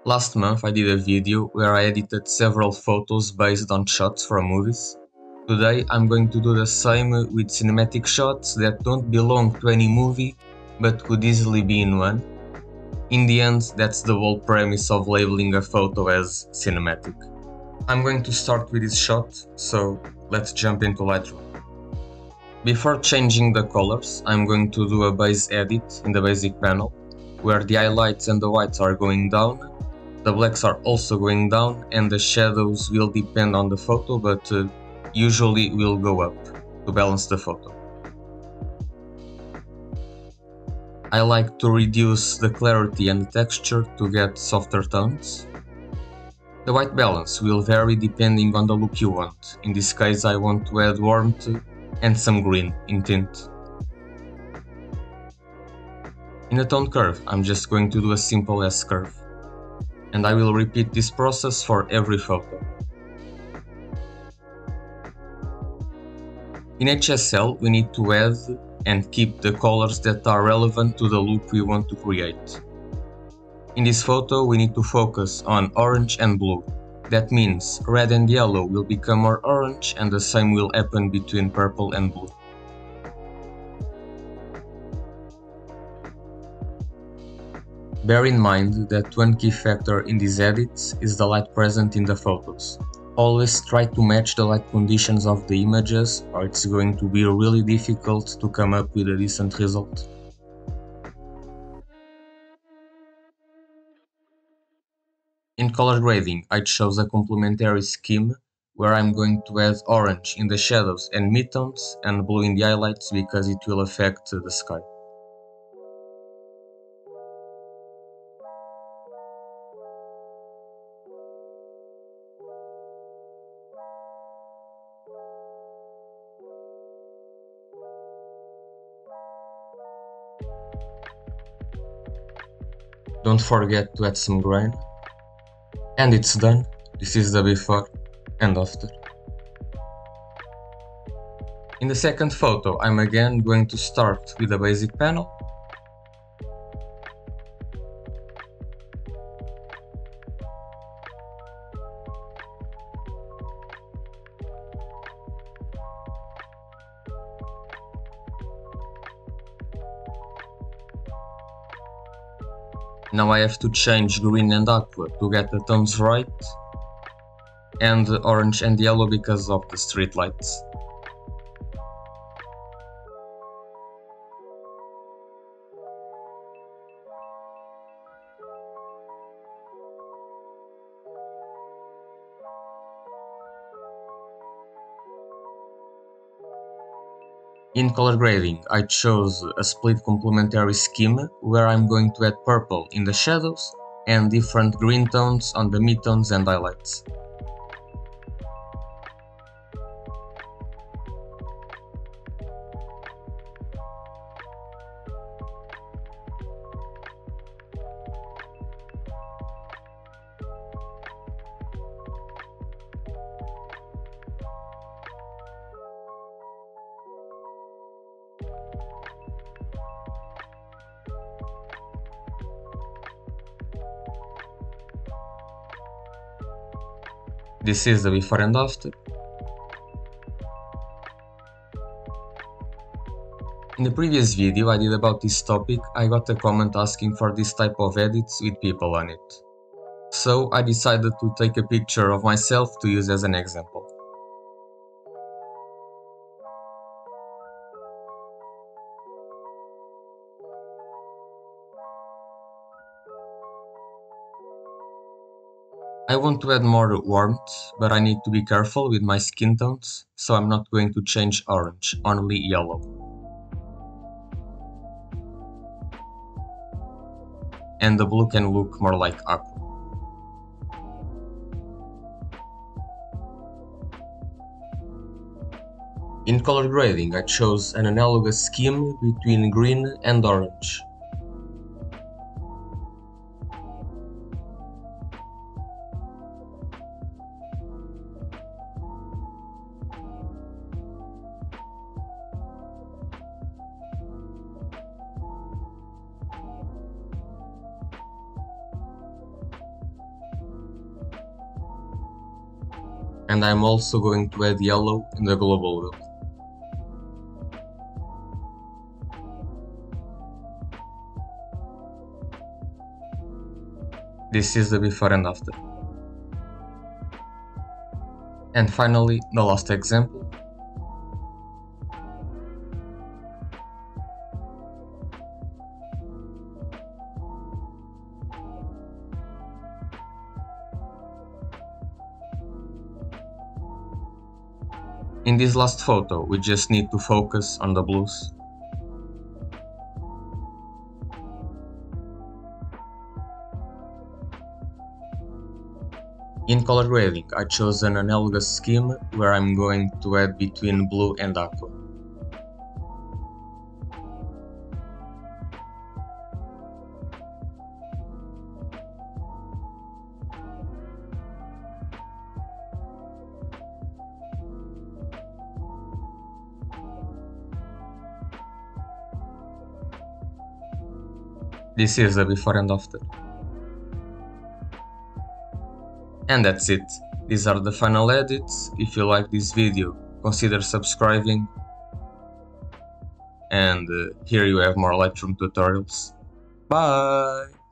Last month I did a video where I edited several photos based on shots from movies. Today I'm going to do the same with cinematic shots that don't belong to any movie but could easily be in one. In the end, that's the whole premise of labeling a photo as cinematic. I'm going to start with this shot, so let's jump into Lightroom. Before changing the colors, I'm going to do a base edit in the basic panel, where the highlights and the whites are going down, the blacks are also going down, and the shadows will depend on the photo, but usually will go up to balance the photo. I like to reduce the clarity and the texture to get softer tones. The white balance will vary depending on the look you want. In this case I want to add warmth and some green in tint. In the tone curve I'm just going to do a simple S curve. And I will repeat this process for every photo. In HSL we need to add and keep the colors that are relevant to the look we want to create. In this photo we need to focus on orange and blue. That means red and yellow will become more orange and the same will happen between purple and blue. Bear in mind that one key factor in these edits is the light present in the photos. Always try to match the light conditions of the images or it's going to be really difficult to come up with a decent result. In color grading, I chose a complementary scheme where I'm going to add orange in the shadows and midtones and blue in the highlights because it will affect the sky. Don't forget to add some grain. And it's done. This is the before and after. In the second photo, I'm again going to start with the basic panel. Now I have to change green and aqua to get the tones right, and orange and yellow because of the street lights. In color grading, I chose a split complementary scheme where I'm going to add purple in the shadows and different green tones on the midtones and highlights. This is the before and after. In the previous video I did about this topic, I got a comment asking for this type of edits with people on it. So I decided to take a picture of myself to use as an example. I want to add more warmth, but I need to be careful with my skin tones, so I'm not going to change orange, only yellow. And the blue can look more like aqua. In color grading, I chose an analogous scheme between green and orange. And I'm also going to add yellow in the global world. This is the before and after. And finally, the last example. In this last photo, we just need to focus on the blues. In color grading, I chose an analogous scheme where I'm going to add between blue and aqua. This is the before and after. And that's it. These are the final edits. If you like this video, consider subscribing. And here you have more Lightroom tutorials. Bye!